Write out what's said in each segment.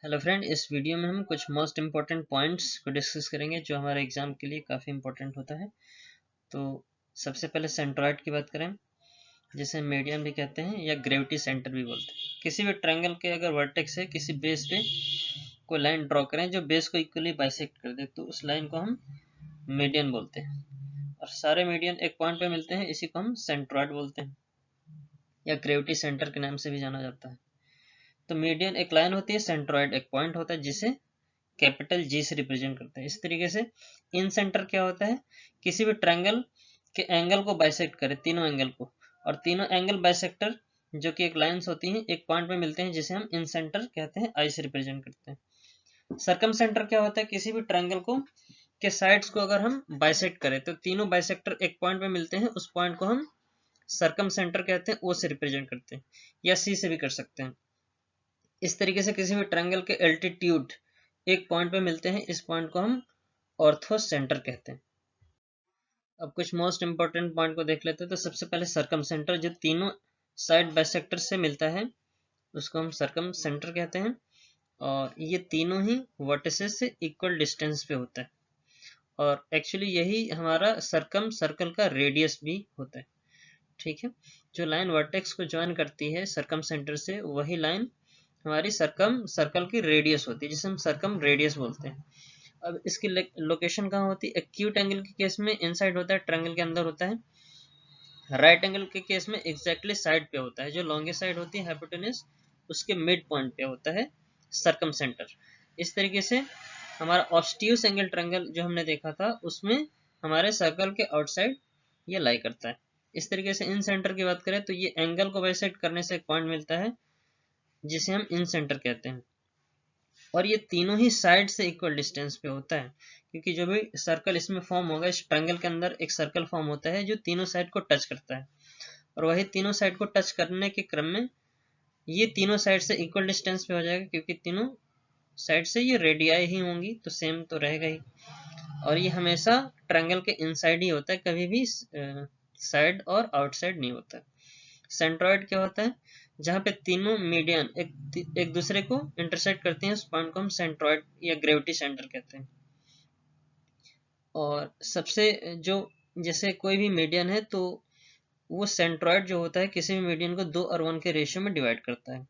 Hello friend, इस video में हम कुछ मोस्ट इम्पॉर्टेंट पॉइंट्स को डिस्कस करेंगे जो हमारे एग्जाम के लिए काफ़ी इम्पोर्टेंट होता है। तो सबसे पहले सेंट्रॉइड की बात करें, जिसे मीडियन भी कहते हैं या ग्रेविटी सेंटर भी बोलते हैं। किसी भी ट्रायंगल के अगर वर्टेक्स है किसी बेस पे कोई लाइन ड्रॉ करें जो बेस को इक्वली बाइसेक्ट कर दे, तो उस लाइन को हम मीडियन बोलते हैं। और सारे मीडियन एक पॉइंट पे मिलते हैं, इसी को हम सेंट्रॉइड बोलते हैं या ग्रेविटी सेंटर के नाम से भी जाना जाता है। तो मीडियन एक लाइन होती है, सेंट्रॉइड एक पॉइंट होता है जिसे कैपिटल जी से रिप्रेजेंट करते हैं। इस तरीके से इन सेंटर क्या होता है, किसी भी ट्रायंगल के एंगल को बाइसेक्ट करे, तीनों एंगल को, और तीनों एंगल बाइसेक्टर जो कि एक लाइंस होती हैं एक पॉइंट पे मिलते हैं जिसे हम इन सेंटर कहते हैं, आई से रिप्रेजेंट करते हैं। सर्कम सेंटर क्या होता है, किसी भी ट्रायंगल को के साइड्स को अगर हम बाइसेक्ट करें तो तीनों बाइसेक्टर एक पॉइंट पे मिलते हैं, उस पॉइंट को हम सर्कम सेंटर कहते हैं, ओ से रिप्रेजेंट करते हैं या सी से भी कर सकते हैं। इस तरीके से किसी भी ट्रायंगल के एल्टीट्यूड एक पॉइंट पे मिलते हैं, इस पॉइंट को हम ऑर्थो सेंटर कहते हैं। अब कुछ मोस्ट इंपॉर्टेंट पॉइंट को देख लेते हैं। तो सबसे पहले सर्कम सेंटर, जो तीनों साइड बाइसेक्टर से मिलता है उसको हम सर्कम सेंटर कहते हैं, और ये तीनों ही वर्टिसेस से इक्वल डिस्टेंस पे होता है। और एक्चुअली यही हमारा सर्कम सर्कल का रेडियस भी होता है। ठीक है, जो लाइन वर्टेक्स को ज्वाइन करती है सर्कम सेंटर से, वही लाइन हमारी सर्कम सर्कल की रेडियस होती है, जिसे हम सर्कम रेडियस बोलते हैं। अब इसकी लोकेशन कहाँ होती है, एक्यूट एंगल के केस में इनसाइड होता है, ट्रायंगल के अंदर होता है। राइट एंगल के केस में एग्जैक्टली साइड पे होता है, जो लॉन्गेस्ट साइड होती है हाइपोटेन्यूज, उसके मिड पॉइंट पे होता है सर्कम सेंटर। इस तरीके से हमारा ऑब्स्ट्यूस एंगल ट्रायंगल जो हमने देखा था, उसमें हमारे सर्कल के आउटसाइड ये लाई करता है। इस तरीके से इन सेंटर की बात करें तो ये एंगल को बाइसेक्ट करने से एक पॉइंट मिलता है जिसे हम इन सेंटर कहते हैं, और ये तीनों ही साइड से इक्वल डिस्टेंस पे होता है, क्योंकि जो भी सर्कल इसमें फॉर्म होगा, इस ट्रायंगल के अंदर एक सर्कल फॉर्म होता है जो तीनों साइड को टच करता है, और वही तीनों साइड को टच करने के क्रम में ये तीनों साइड से इक्वल डिस्टेंस पे हो जाएगा, क्योंकि तीनों साइड से ये रेडियाई ही होंगी तो सेम तो रहेगा ही। और ये हमेशा ट्रायंगल के इनसाइड ही होता है, कभी भी साइड और आउटसाइड नहीं होता है। सेंट्रॉइड क्या होता है, जहाँ पे तीनों मीडियन एक दूसरे को इंटरसेक्ट करते हैं, उस पॉइंट को हम सेंट्रॉइड या ग्रेविटी सेंटर कहते हैं। और सबसे जो, जैसे कोई भी मीडियन है तो वो सेंट्रॉइड जो होता है किसी भी मीडियन को 2 और 1 के रेशियो में डिवाइड करता है।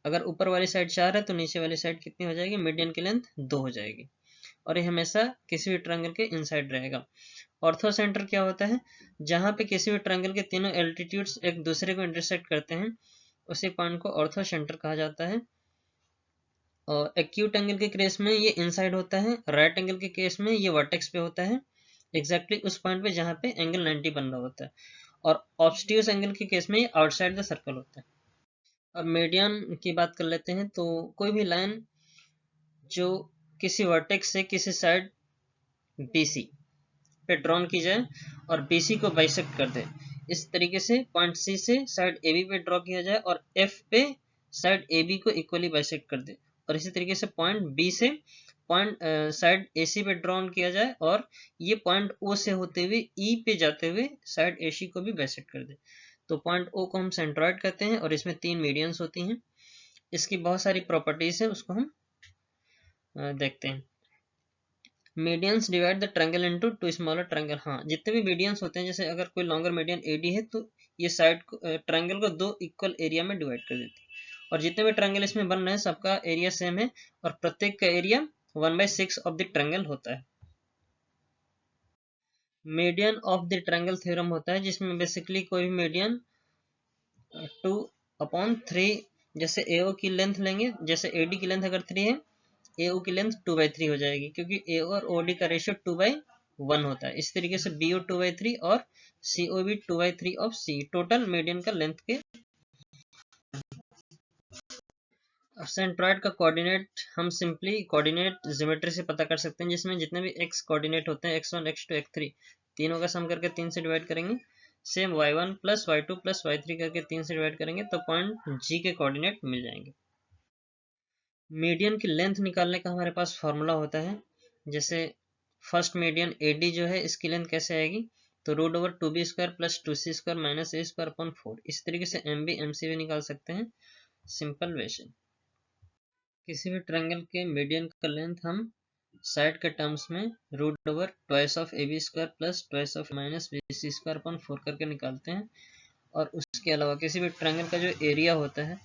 अगर ऊपर वाली साइड 4 है तो नीचे वाली साइड कितनी हो जाएगी, मीडियन की लेंथ 2 हो जाएगी, और ये हमेशा किसी भी ट्रायंगल के इनसाइड रहेगा। ऑर्थो सेंटर क्या होता है, जहाँ पे किसी भी ट्रायंगल के तीनों एल्टीट्यूड्स एक दूसरे को इंटरसेक्ट करते हैं, उसी पॉइंट को ऑर्थो सेंटर कहा जाता है। और एक्यूट एंगल के केस में ये इनसाइड होता है, राइट एंगल के केस में ये वर्टेक्स पे होता है, एग्जैक्टली उस पॉइंट पे जहाँ पे एंगल 90 बन रहा होता है, और ऑब्स्ट्यूस एंगल के केस में ये आउटसाइड द सर्कल होता है। अब मीडियन की बात कर लेते हैं। तो कोई भी लाइन जो किसी वर्टेक्स से किसी साइड BC पे ड्रॉन की जाए और BC को बाइसेक्ट कर दे, इस तरीके से पॉइंट C से साइड AB पे ड्रॉ किया जाए और F पे साइड AB को इक्वली बाइसेक्ट कर दे, और इसी तरीके से पॉइंट B से पॉइंट साइड AC पे ड्रॉन किया जाए और ये पॉइंट O से होते हुए E पे जाते हुए साइड AC को भी बाइसेक्ट कर दे, तो पॉइंट O को हम सेंट्रॉइड कहते हैं, और इसमें 3 मीडियंस होती हैं। इसकी बहुत सारी प्रॉपर्टीज है, उसको हम देखते हैं। Medians divide the triangle into two smaller triangle. हाँ, जितने भी मीडियंस होते हैं, जैसे अगर कोई लॉन्गर मीडियन AD है तो ये साइड को ट्रायंगल को 2 इक्वल एरिया में डिवाइड कर देती है, और जितने भी ट्रायंगल इसमें बन रहे हैं सबका एरिया सेम है, और प्रत्येक का एरिया 1/6 ऑफ द ट्रायंगल होता है। Median of the triangle theorem होता है, जिसमें बेसिकली कोई भी मीडियन 2/3, जैसे AO की लेंथ लेंगे, जैसे AD की लेंथ अगर 3 है, AO की लेंथ 2/3 हो जाएगी, क्योंकि AO और OD का रेशियो 2/1 होता है। इस तरीके से BO 2/3 और CO भी 2/3 ऑफ C, टोटल मीडियन का लेंथ के। सेंट्रॉइड का कोऑर्डिनेट हम सिंपली कोऑर्डिनेट ज्योमेट्री से पता कर सकते हैं, जिसमें जितने भी x कोऑर्डिनेट होते हैं, x1 x2 x3, तीनों का सम करके 3 से डिवाइड करेंगे। Same y1 plus y2 plus y3 करके 3 से डिवाइड करेंगे, तो पॉइंट G के कोऑर्डिनेट मिल जाएंगे। मीडियन की लेंथ निकालने का हमारे पास फॉर्मूला होता है। जैसे फर्स्ट मीडियन AD जो है, इसकी लेंथ कैसे आएगी, तो √2b² plus 2c² minus a²/4। इस तरीके से MB MCB निकाल सकते हैं सिंपल वे से। किसी भी ट्रायंगल के मीडियन का लेंथ हम साइड के टर्म्स में root over twice of A B square plus twice of minus B C square upon 4 करके निकालते हैं। और उसके अलावा किसी भी ट्रायंगल का जो एरिया होता है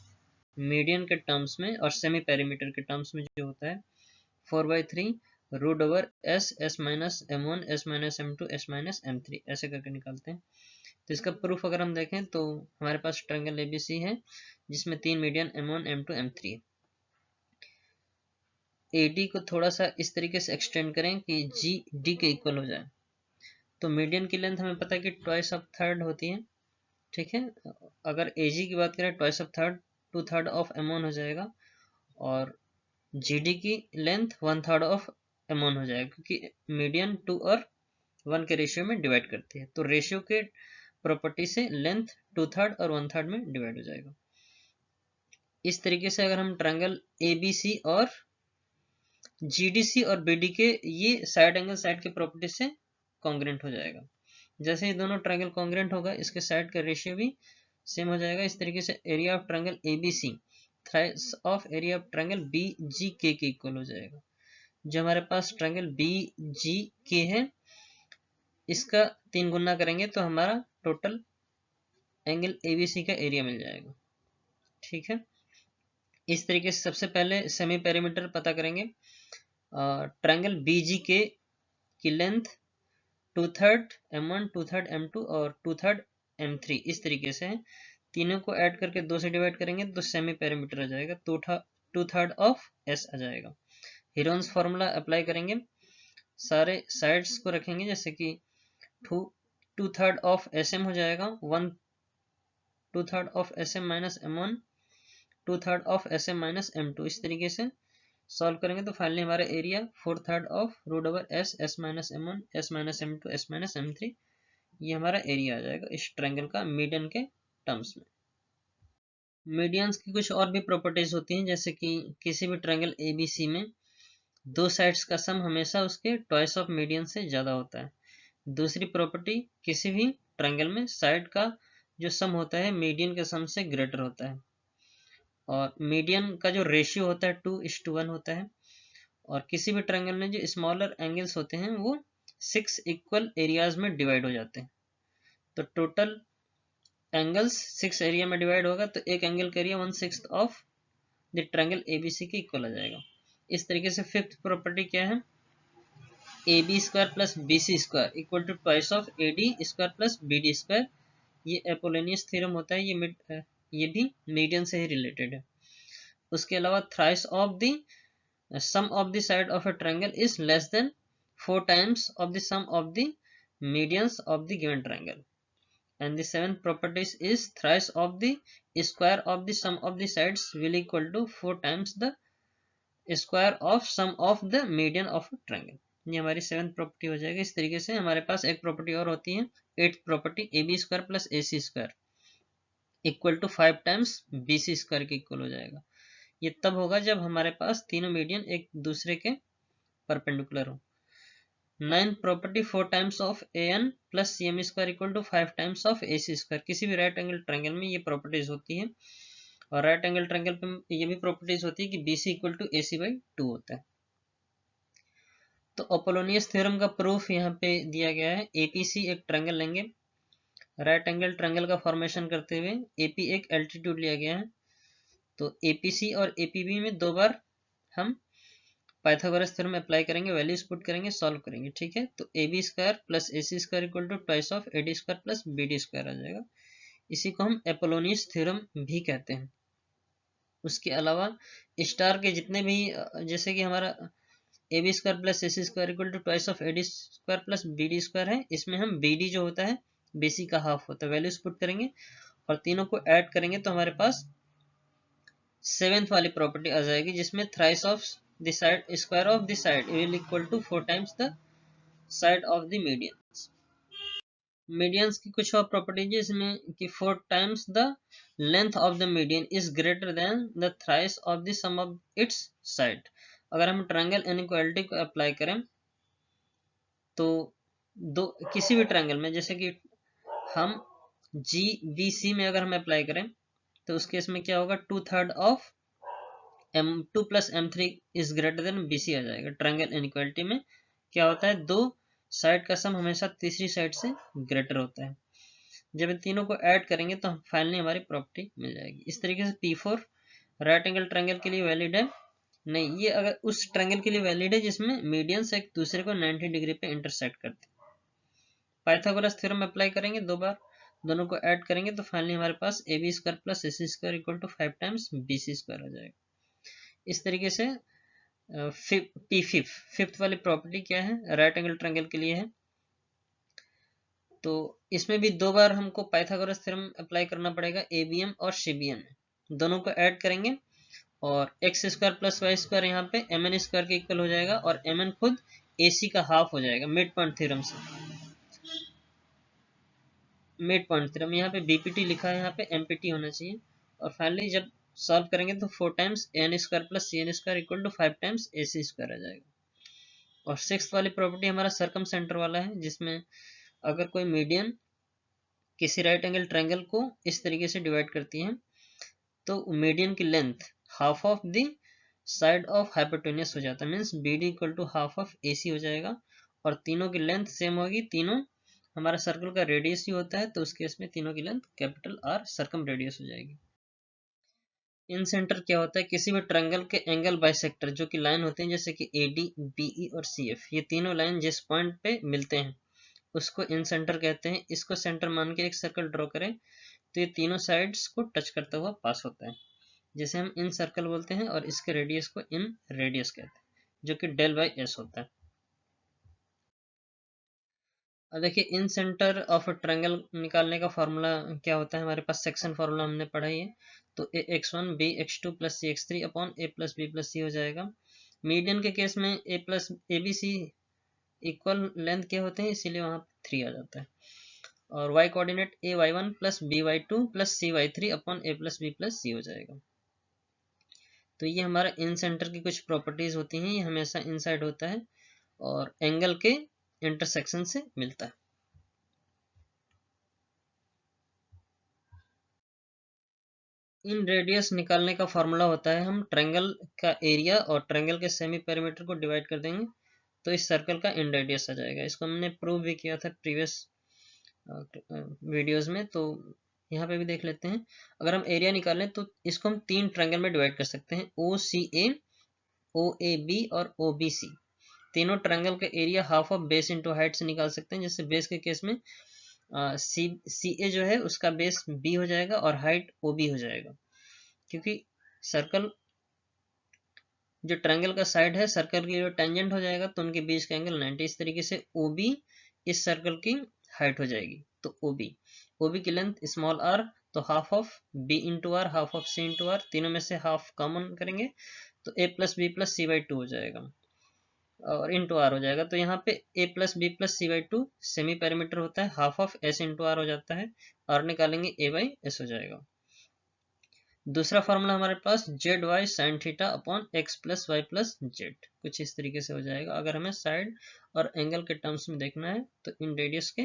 मीडियन के टर्म्स में और सेमी पेरीमीटर के टर्म्स में जो होता है 4/3 root over S minus m1 S minus m2 S minus m3 ऐसे करके निकालते हैं। तो इसका प्रूफ अगर हम देखें तो हमारे पास ट्रायंगल एबीसी है जिसमें तीन मीडियन m1 m2 m3 है। AD को थोड़ा सा इस तरीके से एक्सटेंड करें कि GD के इक्वल हो जाए। तो मीडियन की लेंथ हमें पता है कि ट्वाइस ऑफ थर्ड होती है, ठीक है। अगर AG की बात करें twice of third 2/3 of m1 हो जाएगा और GD की लेंथ 1/3 ऑफ m1 हो जाएगा क्योंकि मीडियन 2 और 1 के रेशियो में डिवाइड करती है। तो रेशियो के प्रॉपर्टी से लेंथ 2/3 और 1/3 में डिवाइड हो जाएगा। इस तरीके से अगर हम ट्रायंगल ABC और GDC और BD के ये साइड एंगल साइड के प्रॉपर्टी से कॉन्ग्रेंट हो जाएगा। जैसे ये दोनों ट्रायंगल कॉन्ग्रेंट होगा इसके साइड का रेशियो भी सेम हो जाएगा। इस तरीके से area of triangle ABC thrice of area of triangle BGK के इक्वल हो जाएगा। जो हमारे पास ट्रायंगल BGK है इसका 3 गुना करेंगे तो हमारा टोटल एंगल ABC का एरिया मिल जाएगा, ठीक है। इस तरीके से सबसे पहले सेमी पेरीमीटर पता करेंगे। ट्रायंगल BGK की लेंथ 2/3 m1 2/3 m2 और 2/3 m3 इस तरीके से है। तीनों को ऐड करके 2 से डिवाइड करेंगे तो सेमी पेरीमीटर आ जाएगा, 2/3 ऑफ S आ जाएगा। हीरोन्स फॉर्मूला अप्लाई करेंगे, सारे साइड्स को रखेंगे जैसे कि 2/3 ऑफ SM हो जाएगा, 2/3 of SM minus m1 2/3 of SM minus m2। इस तरीके से सॉल्व करेंगे तो फाइनली हमारा area 4/3 of root over S minus m1 S minus m2 S minus m3 ये हमारा एरिया आ जाएगा इस ट्रायंगल का मीडियन के टर्म्स में। मीडियंस की कुछ और भी प्रॉपर्टीज होती हैं जैसे कि किसी भी ट्रायंगल ABC में दो साइड्स का सम हमेशा उसके ट्वाइस ऑफ मीडियन से ज़्यादा होता है। दूसरी प्रॉपर्टी किसी भी ट्रायंगल में साइड का जो सम होता है मीडियन के सम से ग्रेटर होता है। और मीडियन का जो रेशियो होता है 2:1 होता है। और किसी भी ट्रायंगल में जो स्मॉलर एंगल्स होते हैं वो 6 इक्वल एरियाज में डिवाइड हो जाते हैं। तो टोटल एंगल्स 6 एरिया में डिवाइड होगा तो एक एंगल का area 1/6 of the triangle ABC के इक्वल आ जाएगा। इस तरीके से फिफ्थ प्रॉपर्टी क्या है, AB square plus BC square equal to twice of AD square plus BD square. ये अपोलोनियस थ्योरम होता है, ये भी मीडियन से ही रिलेटेड है। उसके अलावा thrice of the sum of the side of a triangle is less than 4 times of the sum of the medians of the given triangle. And the seventh property is thrice of the square of the sum of the sides will equal to 4 times the square of sum of the median of a triangle. ये हमारी seventh property हो जाएगी। इस तरीके से हमारे पास एक property और होती है, eighth property AB square plus AC square equal to 5 times BC square के इक्वल हो जाएगा। ये तब होगा जब हमारे पास तीनों मीडियन एक दूसरे के परपेंडिकुलर हो। Ninth property 4 times of AN plus CM square equal to 5 times of AC square. किसी भी राइट एंगल ट्रायंगल में ये प्रॉपर्टीज होती है। और राइट एंगल ट्रायंगल पे ये भी प्रॉपर्टीज होती है कि BC इक्वल टू AC/2 होता है। तो अपोलोनियस थ्योरम का प्रूफ यहाँ पे दिया गया है। APC एक ट्रायंगल लेंगे, राइट एंगल ट्रायंगल का फॉर्मेशन करते हुए AP एक एल्टीट्यूड लिया गया है। तो APC और APB में दो बार हम पाइथागोरस थ्योरम अप्लाई करेंगे, वैल्यूज पुट करेंगे, सॉल्व करेंगे, ठीक है। तो AB square plus AC square equal to twice of AD square plus BD square आ जाएगा। इसी को हम अपोलोनियस थ्योरम भी कहते हैं। उसके अलावा स्टार के जितने भी जैसे कि हमारा AB square plus AC square equal to twice of AD square plus BD square है, इसमें हम BD जो होता है BC का हाफ होता है। वैल्यूज पुट करेंगे और तीनों को ऐड करेंगे तो हमारे पास सेवेंथ वाली प्रॉपर्टी आ जाएगी जिसमें thrice of the side square of the side will equal to 4 times the side of the medians. Medians की कुछ और प्रॉपर्टी है इसमें कि 4 times the length of the median is greater than the thrice of the sum of its side. अगर हम triangle inequality को apply करें तो दो किसी भी ट्रायंगल में जैसे कि हम GBC में अगर हम अप्लाई करें तो उस केस में क्या होगा, 2/3 of M2 plus M3 is greater then BC आ जाएगा। ट्रायंगल इनइक्वालिटी में क्या होता है, दो साइड का सम हमेशा तीसरी साइड से ग्रेटर होता है। जब इन तीनों को ऐड करेंगे तो फाइनली हमारी प्रॉपर्टी मिल जाएगी। इस तरीके से P4 राइट एंगल ट्रायंगल के लिए वैलिड है। नहीं, ये अगर उस ट्रायंगल के लिए वैलिड है जिसमें मीडियंस एक दूसरे को 90 डिग्री पे इंटरसेक्ट करते हैं। पाइथागोरस थ्योरम अप्लाई करेंगे, दो बार दोनों को ऐड करेंगे तो फाइनली हमारे पास AB square plus AC square equal to 5 times BC square आ जाएगा। इस तरीके से फिफ्थ वाली प्रॉपर्टी क्या है, राइट एंगल ट्रायंगल के लिए है। तो इसमें भी दो बार हमको पाइथागोरस थ्योरम अप्लाई करना पड़ेगा। ABM और CBM दोनों को ऐड करेंगे और x square plus y square यहाँ पे MN स्क्वायर के इक्वल हो जाएगा और MN खुद AC का हाफ हो जाएगा मिड पॉइंट थ्योरम से। मिड पॉइंट थ्योरम यहाँ पे BPT लिखा है, यहाँ पे MPT होना चाहिए। और फाइनली जब सॉल्व करेंगे तो 4 times AN square plus CN square equal to 5 times AC square आ जाएगा। और सिक्स्थ वाली प्रॉपर्टी हमारा सर्कम सेंटर वाला है, जिसमें अगर कोई मीडियन किसी राइट एंगल ट्रायंगल को इस तरीके से डिवाइड करती है तो मीडियन की length half of the side of hypotenuse हो जाता है, means BD equal to half of AC हो जाएगा। और तीनों की लेंथ सेम होगी, तीनों हमारा सर्कल का रेडियस ही होता है, तो उस केस में तीनों की length capital R circum radius हो जाएगी। इन सेंटर क्या होता है, किसी भी ट्रायंगल के एंगल बाइसेक्टर जो कि लाइन होते हैं जैसे कि AD, BE और CF, ये तीनों लाइन जिस पॉइंट पे मिलते हैं उसको इन सेंटर कहते हैं। इसको सेंटर मान के एक सर्कल ड्रॉ करें तो ये तीनों साइड्स को टच करता हुआ पास होता है, जिसे हम इन सर्कल बोलते हैं, और इसके रेडियस को इन रेडियस कहते हैं, जो कि डेल बाई S होता है। अब देखिए इन सेंटर ऑफ ट्रायंगल निकालने का फॉर्मूला क्या होता है, हमारे पास सेक्शन फॉर्मूला हमने पढ़ा ही है। तो AX1 BX2 plus CX3 upon A plus B plus C हो जाएगा। मीडियन के केस में A plus ABC equal length के होते हैं, इसीलिए वहाँ 3 आ जाता है। और y coordinate AY1 plus BY2 plus CY3 upon A plus B plus C हो जाएगा। तो ये हमारा इन सेंटर की कुछ प्रॉपर्टीज होती हैं, ये हमेशा इनसाइड होता है और एंगल के इंटरसेक्शन से मिलता है। इन रेडियस निकालने का फॉर्मूला होता है, हम ट्रायंगल का एरिया और ट्रायंगल के सेमी पेरीमीटर को डिवाइड कर देंगे तो इस सर्कल का इन रेडियस आ जाएगा। इसको हमने प्रूव भी किया था प्रीवियस वीडियोस में, तो यहाँ पे भी देख लेते हैं। अगर हम एरिया निकालें तो इसको हम तीन ट्रायंगल में डिवाइड कर सकते हैं, OCA, OAB और OBC। तीनों ट्रायंगल का area half of base into height से निकाल सकते हैं। जैसे बेस के केस में CA जो है उसका बेस B हो जाएगा और हाइट OB हो जाएगा, क्योंकि सर्कल जो ट्रायंगल का साइड है सर्कल की जो टेंजेंट हो जाएगा तो उनके बीच का एंगल 90। इस तरीके से OB इस सर्कल की हाइट हो जाएगी। तो OB की लेंथ स्मॉल r, तो half of B into r, half of C into r, तीनों में से हाफ कॉमन करेंगे तो A plus B plus C/2 हो जाएगा और इंटू आर हो जाएगा। तो यहाँ पे A plus B plus C/2 semi perimeter होता है, half of S into r हो जाता है, और निकालेंगे A/S हो जाएगा। दूसरा फॉर्मूला हमारे पास ZY sin theta upon X plus y plus z, कुछ इस तरीके से हो जाएगा। अगर हमें साइड और एंगल के टर्म्स में देखना है तो इन रेडियस के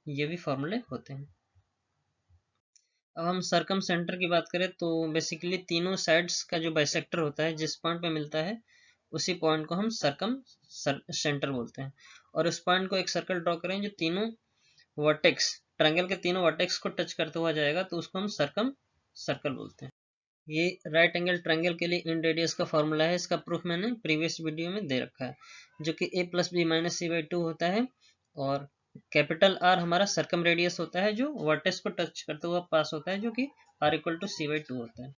ये भी फॉर्मूले होते हैं। अब हम सर्कम सेंटर की बात करें तो बेसिकली तीनों साइड्स का जो बाइसेक्टर होता है जिस पॉइंट पे मिलता है उसी पॉइंट को हम सर्कम सेंटर बोलते हैं। और उस पॉइंट को एक सर्कल ड्रॉ करें जो तीनों वर्टेक्स, ट्रायंगल के तीनों वर्टेक्स को टच करते हुआ जाएगा तो उसको हम सर्कम सर्कल बोलते हैं। ये राइट एंगल ट्रायंगल के लिए इन रेडियस का फॉर्मूला है, इसका प्रूफ मैंने प्रीवियस वीडियो में दे रखा है, जो कि A plus B minus C/2 होता है। और कैपिटल R हमारा सर्कम रेडियस होता है जो वर्टेक्स को टच करते हुआ पास होता है, जो कि R इक्वल टू C/2 होता है।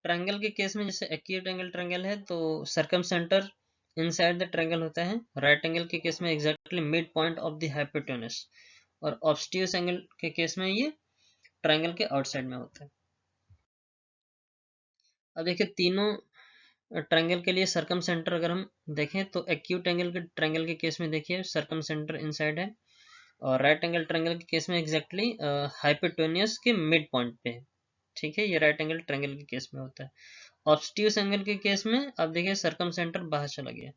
ट्रायंगल के केस में जैसे एक्यूट एंगल ट्रायंगल है तो circum centre inside the triangle होता है। राइट एंगल के केस में exactly mid point of the hypotenuse, और ऑब्स्ट्यूस एंगल के केस में ये ट्रायंगल के आउटसाइड में होता है। अब देखिए तीनों ट्रायंगल के लिए सर्कम सेंटर अगर हम देखें तो एक्यूट एंगल के ट्रायंगल के केस में देखिए सर्कम सेंटर इनसाइड है, और राइट एंगल ट्रायंगल के केस में एग्जैक्टली हाइपोटेन्यूस के मिड पॉइंट पे है। ठीक है, ये राइट एंगल ट्रायंगल के केस में होता है। ऑब्स्ट्यूस एंगल के केस में अब देखिए सर्कम सेंटर बाहर चला गया,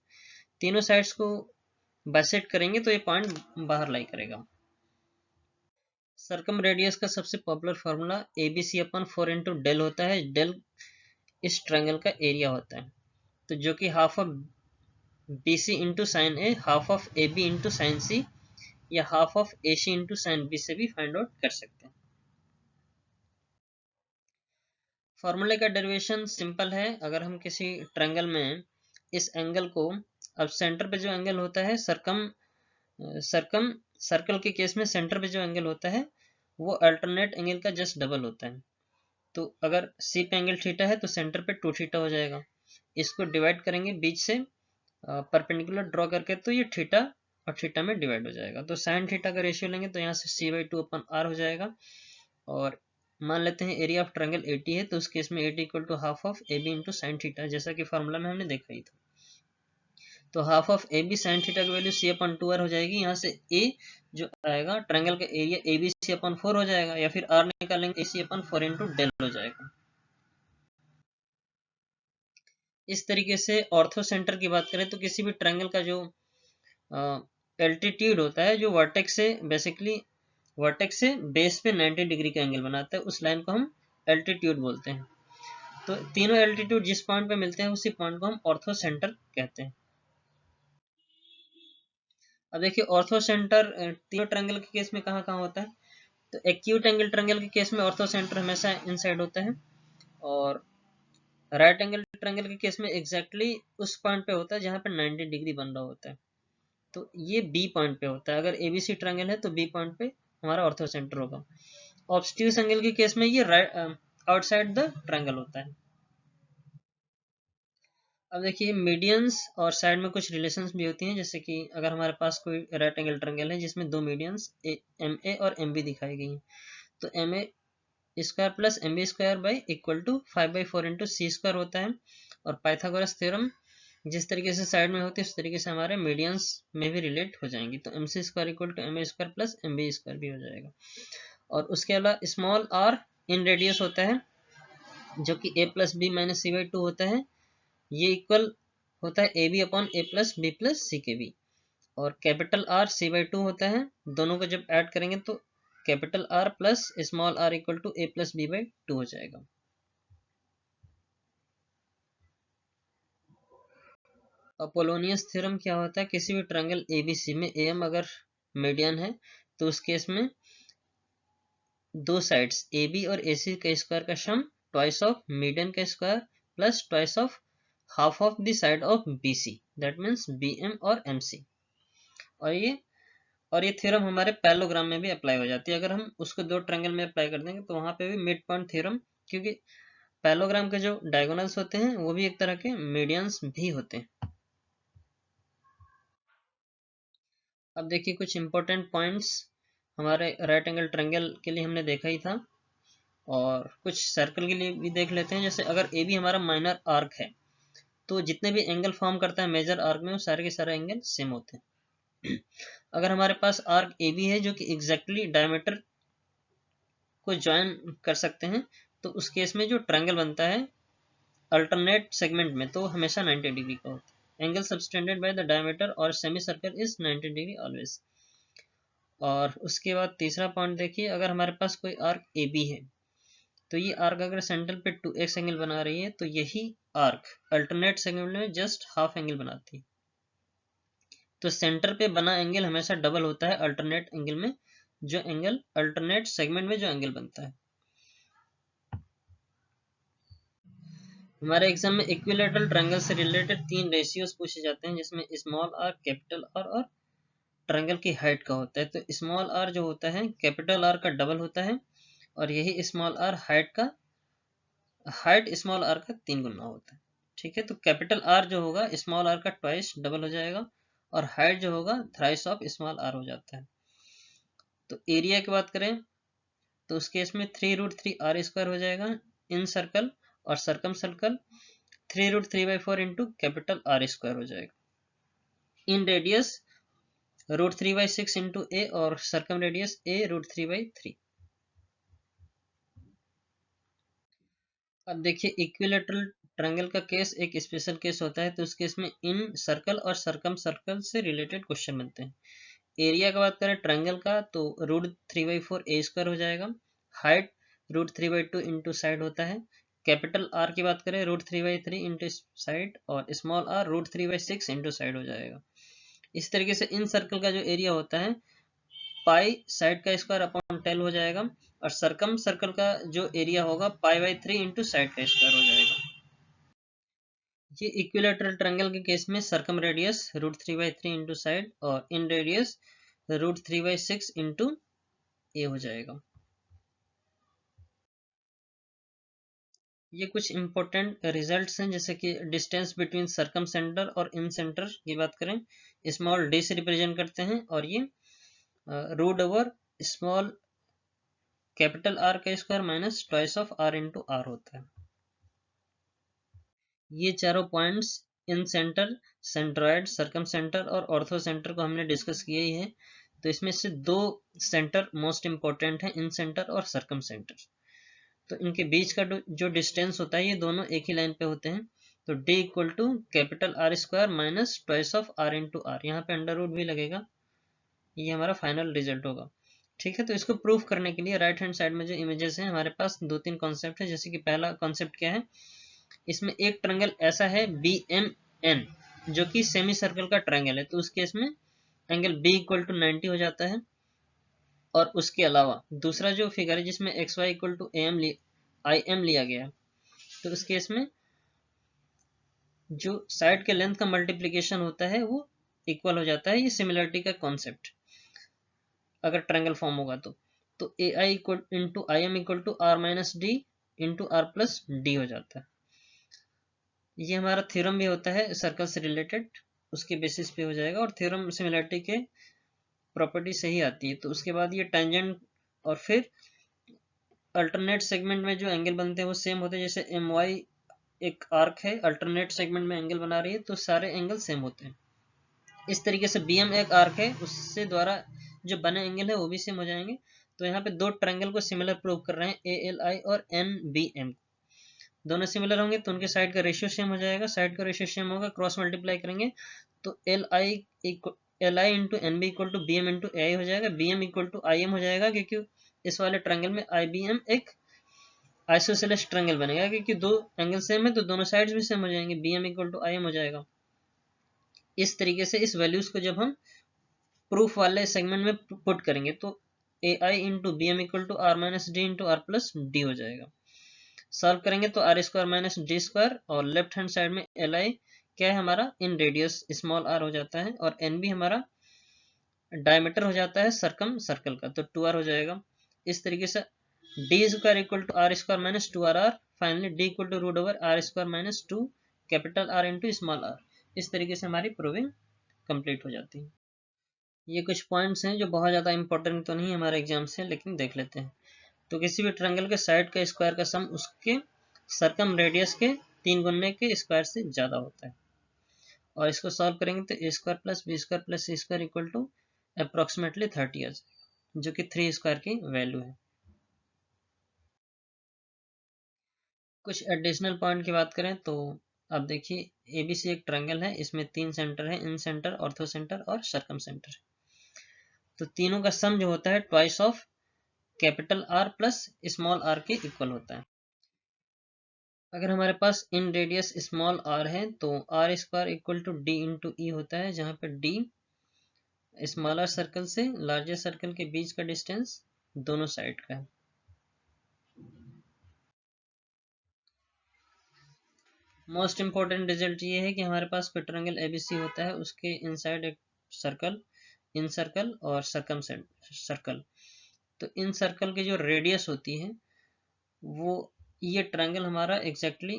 तीनों साइड्स को बाइसेक्ट करेंगे तो ये पॉइंट बाहर लाई करेगा। सर्कम रेडियस का सबसे popular formula ABC/4 into del होता है। डेल इस ट्रायंगल का एरिया होता है, तो जो कि half of BC into sine A, half of AB into sign C, या half of AC into sine B से भी फाइंड आउट कर सकते हैं। फॉर्मूले का डेरिवेशन सिंपल है। अगर हम किसी ट्रायंगल में इस एंगल को, अब सेंटर पे जो एंगल होता है सर्कल के केस में सेंटर पे जो एंगल होता है वो अल्टरनेट एंगल का जस्ट डबल होता है। तो अगर सी पे एंगल थीटा है तो सेंटर पे 2 थीटा हो जाएगा। इसको डिवाइड करेंगे बीच से परपेंडिकुलर ड्रॉ करके, तो ये थीटा और थीटा में डिवाइड हो जाएगा। तो साइन थीटा का रेशियो लेंगे तो यहाँ से C/2/R हो जाएगा। और मान लेते हैं एरिया ऑफ ट्रायंगल 80 है, तो उस केस में 80 equal to half of AB into sine theta, जैसा कि फॉर्मूला में हमने देखा ही था। तो half of AB sine theta की वैल्यू C/2R हो जाएगी। यहाँ से A जो आएगा ट्रायंगल का एरिया ABC/4 हो जाएगा, या फिर R निकालेंगे AC/4 इंटू डेल हो जाएगा। इस तरीके से ऑर्थो सेंटर की बात करें तो किसी भी ट्रायंगल का जो एल्टीट्यूड होता है, जो वर्टेक्स से बेस पे 90 डिग्री का एंगल बनाता है, उस लाइन को हम एल्टीट्यूड बोलते हैं। तो तीनों एल्टीट्यूड जिस पॉइंट पे मिलते हैं उसी पॉइंट को हम ऑर्थो सेंटर कहते हैं। अब देखिए ऑर्थो सेंटर तीनों ट्रायंगल के केस में कहाँ कहाँ होता है। तो एक्यूट एंगल ट्रायंगल के केस में ऑर्थो सेंटर हमेशा इनसाइड होता है, और राइट एंगल ट्रायंगल के केस में एग्जैक्टली उस पॉइंट पे होता है जहाँ पे 90 डिग्री बन रहा होता है। तो ये बी पॉइंट पे होता है। अगर ABC ट्रायंगल है तो बी पॉइंट पे हमारा ऑर्थो सेंटर होगा। ऑब्स्ट्यूस एंगल के केस में ये आउटसाइड द ट्रायंगल होता है। अब देखिए मीडियंस और साइड में कुछ रिलेशंस भी होती हैं, जैसे कि अगर हमारे पास कोई राइट एंगल ट्रायंगल है जिसमें दो मीडियंस MA और MB दिखाई गई हैं, तो MA square plus MB square by equal to 5/4 into C square होता है। और पाइथागोरस थ्योरम जिस तरीके से साइड में होती है उस तरीके से हमारे मीडियंस में भी रिलेट हो जाएंगी। तो MC square equal to MA square plus MB square भी हो जाएगा। और उसके अलावा स्मॉल r इन रेडियस होता है, जो कि A plus B minus C/2 होता है। ये इक्वल होता है AB upon A plus B plus C के भी। और कैपिटल R C/2 होता है। दोनों को जब ऐड करेंगे तो capital R plus small r equal to A plus B/2 हो जाएगा। अपोलोनियस थ्योरम क्या होता है, किसी भी ट्रायंगल ABC में AM अगर मीडियन है तो उस केस में दो साइड्स AB और AC का स्क्वायर का सम ट्वाइस ऑफ मीडियन का square plus twice of half of the side of BC, that means BM और MC। और ये थ्योरम हमारे पैरेललोग्राम में भी अप्लाई हो जाती है। अगर हम उसको दो ट्रायंगल में अप्लाई कर देंगे तो वहां पे भी मिड पॉइंट थ्योरम, क्योंकि पैरेललोग्राम के जो डायगोनल्स होते हैं वो भी एक तरह के मीडियंस भी होते हैं। अब देखिए कुछ इंपॉर्टेंट पॉइंट्स हमारे राइट एंगल ट्रायंगल के लिए हमने देखा ही था, और कुछ सर्कल के लिए भी देख लेते हैं। जैसे अगर AB हमारा माइनर आर्क है तो जितने भी एंगल फॉर्म करता है मेजर आर्क में वो सारे के सारे एंगल सेम होते हैं। अगर हमारे पास आर्क AB है जो कि एग्जैक्टली डायमीटर को ज्वाइन कर सकते हैं, तो उस केस में जो ट्रायंगल बनता है अल्टरनेट सेगमेंट में तो हमेशा 90 डिग्री का होता है। Angle subtended by the diameter और semicircle is 90 degree always. और उसके बाद तीसरा पॉइंट देखिए, अगर हमारे पास कोई आर्क AB है तो ये आर्क अगर सेंटर पे 2x एंगल बना रही है तो यही आर्क अल्टरनेट सेगमेंट में जस्ट हाफ एंगल बनाती है। तो सेंटर पे बना एंगल हमेशा डबल होता है अल्टरनेट एंगल में, जो एंगल अल्टरनेट सेगमेंट में जो एंगल बनता है। हमारे एग्जाम में इक्विलैटरल ट्रायंगल से रिलेटेड 3 रेशियोज पूछे जाते हैं, जिसमें स्मॉल आर, कैपिटल आर और ट्रायंगल की हाइट का होता है। तो स्मॉल आर जो होता है कैपिटल आर का डबल होता है, और यही small r height small r का 3 गुना होता है। ठीक है, तो कैपिटल आर जो होगा स्मॉल आर का ट्वाइस डबल हो जाएगा, और हाइट जो होगा थ्राइस ऑफ स्मॉल आर हो जाता है। तो एरिया की बात करें तो उस केस में 3√3r² हो जाएगा इन सर्कल, और circum circle 3√3/4 into capital R² हो जाएगा। इन रेडियस √3/6 इंटू A, और सर्कम रेडियस A√3/3। अब देखिए इक्विलैटरल ट्रायंगल का केस एक स्पेशल केस होता है, तो उस केस में इन सर्कल और सर्कम सर्कल से रिलेटेड क्वेश्चन बनते हैं। एरिया की बात करें ट्रायंगल का तो √3/4 A² हो जाएगा। हाइट √3/2 इंटू साइड होता है। कैपिटल आर की बात करें √3/3 इंटू साइड और स्मॉल आर √3/6 इंटू साइड हो जाएगा। इस तरीके से इन सर्कल का जो एरिया होता है पाई साइड का स्क्वायर अपॉन 10 हो जाएगा और सर्कम सर्कल का जो एरिया होगा π/3 इंटू साइड का स्क्वायर हो जाएगा। ये इक्विलैटरल ट्रायंगल के केस में सर्कम रेडियस √3/3 इंटू साइड और इन रेडियस √3/6 इंटू ए हो जाएगा। ये कुछ इंपॉर्टेंट रिजल्ट्स हैं, जैसे कि डिस्टेंस बिटवीन सर्कम सेंटर और इन सेंटर की बात करें स्मॉल डी से रिप्रेजेंट करते हैं और ये root over small capital R का square minus twice of R into R होता है। ये चारों points incentre, centroid, circumcentre और ऑर्थो सेंटर को हमने डिस्कस किया ही है। तो इसमें से दो सेंटर मोस्ट इंपॉर्टेंट हैं, इन सेंटर और सर्कम सेंटर। तो इनके बीच का जो डिस्टेंस होता है ये दोनों एक ही लाइन पे होते हैं। तो d equal to capital R square minus twice of R into r, यहाँ पे अंडर रूट भी लगेगा। ये हमारा फाइनल रिजल्ट होगा। ठीक है, तो इसको प्रूफ करने के लिए राइट हैंड साइड में जो इमेजेस हैं हमारे पास दो तीन कॉन्सेप्ट है। जैसे कि पहला कॉन्सेप्ट क्या है, इसमें एक ट्रायंगल ऐसा है BMN जो कि सेमी सर्कल का ट्रायंगल है। तो उस केस में एंगल B इक्वल टू 90 हो जाता है। और उसके अलावा दूसरा जो फिगर है जिसमें XY इक्वल टू IM लिया गया है, तो उस केस में जो साइड के लेंथ का मल्टीप्लिकेशन होता है वो इक्वल हो जाता है। ये सिमिलरिटी का कॉन्सेप्ट अगर ट्रायंगल फॉर्म होगा तो AI equal into IM equal to R minus d into R plus d हो जाता है। ये हमारा थ्योरम भी होता है सर्कल से रिलेटेड, उसके बेसिस पे हो जाएगा और थ्योरम सिमिलरिटी के प्रॉपर्टी सही आती है। तो उसके बाद ये टेंजेंट और फिर अल्टरनेट सेगमेंट में जो एंगल बनते हैं वो सेम होते हैं। जैसे MY एक आर्क है, अल्टरनेट सेगमेंट में एंगल बना रही है, तो सारे एंगल सेम होते हैं। इस तरीके से BM एक आर्क है, उससे द्वारा जो बने एंगल है वो भी सेम हो जाएंगे। तो यहाँ पे दो ट्रायंगल को सिमिलर प्रूव कर रहे हैं, ALI और NBM। दोनों सिमिलर होंगे तो उनके साइड का रेशियो सेम हो जाएगा। साइड का रेशियो सेम होगा, क्रॉस मल्टीप्लाई करेंगे तो LI into NB equal to BM into AI हो जाएगा। BM इक्वल टू IM हो जाएगा क्योंकि इस वाले ट्रायंगल में IBM एक आइसोसेलेस ट्रायंगल बनेगा, क्योंकि दो एंगल सेम है तो दोनों साइड्स भी सेम हो जाएंगे। BM इक्वल टू IM हो जाएगा। इस तरीके से इस वैल्यूज को जब हम प्रूफ वाले सेगमेंट में पुट करेंगे तो AI into BM equal to R minus d into R plus d हो जाएगा। सॉल्व करेंगे तो R square minus d square और लेफ्ट हैंड साइड में LI क्या है हमारा इन रेडियस स्मॉल r हो जाता है और NB हमारा डायमीटर हो जाता है सर्कम सर्कल का, तो 2r हो जाएगा। इस तरीके से d square equal to R square minus 2RR, finally d equal to root over R square minus 2 capital R into small r। इस तरीके से हमारी प्रूविंग कंप्लीट हो जाती है। ये कुछ पॉइंट्स हैं जो बहुत ज़्यादा इंपॉर्टेंट तो नहीं है हमारे एग्जाम से, लेकिन देख लेते हैं। तो किसी भी ट्रायंगल के साइड का स्क्वायर का सम उसके सर्कम रेडियस के 3 गुने के स्क्वायर से ज़्यादा होता है। और इसको सॉल्व करेंगे तो a square plus b square plus c square equal to approximately 30 आ जाएगा, जो कि 3 स्क्वायर की वैल्यू है। कुछ एडिशनल पॉइंट की बात करें तो अब देखिए ABC एक ट्रायंगल है, इसमें 3 सेंटर है, इन सेंटर, ऑर्थो सेंटर और सर्कम सेंटर। तो तीनों का सम जो होता है twice of capital R plus small r के इक्वल होता है। अगर हमारे पास इन रेडियस स्मॉल r है तो R square equal to D into E होता है, जहाँ पे D स्मॉलर सर्कल से लार्जर सर्कल के बीच का डिस्टेंस दोनों साइड का है। मोस्ट इंपॉर्टेंट रिजल्ट ये है कि हमारे पास कोई ट्रायंगल ABC होता है, उसके इनसाइड एक सर्कल, इन सर्कल और सर्कम सर्कल। तो इन सर्कल की जो रेडियस होती है वो ये ट्रायंगल हमारा एग्जैक्टली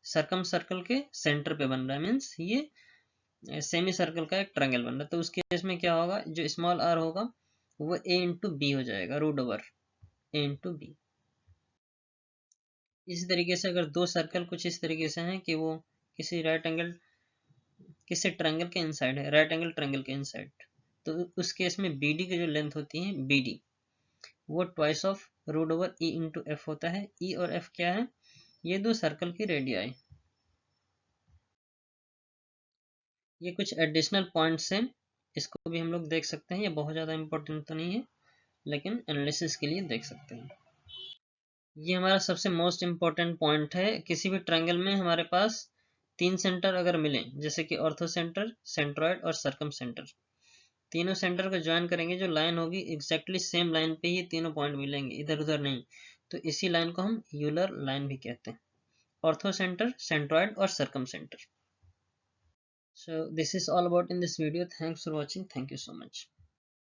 सर्कम सर्कल के सेंटर पे बन रहा है, मीन्स ये सेमी सर्कल का एक ट्रायंगल बन रहा है। तो उस केस में क्या होगा, जो स्मॉल r होगा वो a इंटू बी हो जाएगा, root over a into b. इसी तरीके से अगर दो सर्कल कुछ इस तरीके से हैं कि वो किसी किसी ट्रायंगल के इनसाइड है, राइट एंगल ट्रायंगल के इनसाइड, तो उस केस में BD की जो लेंथ होती है BD वो twice of root over E into f होता है। E और F क्या है, ये दो सर्कल की रेडियाई। ये कुछ एडिशनल पॉइंट्स हैं, इसको भी हम लोग देख सकते हैं। ये बहुत ज़्यादा इंपॉर्टेंट तो नहीं है, लेकिन एनालिसिस के लिए देख सकते हैं। ये हमारा सबसे मोस्ट इम्पोर्टेंट पॉइंट है। किसी भी ट्रायंगल में हमारे पास 3 सेंटर अगर मिले, जैसे कि ऑर्थो सेंटर, सेंट्रॉयड और सर्कम सेंटर, तीनों सेंटर को ज्वाइन करेंगे, जो लाइन होगी एग्जैक्टली सेम लाइन पे ही तीनों पॉइंट मिलेंगे, इधर उधर नहीं। तो इसी लाइन को हम यूलर लाइन भी कहते हैं, ऑर्थो सेंटर, सेंट्रॉयड और circum centre. So this is all about in this video. Thanks for watching. Thank you so much.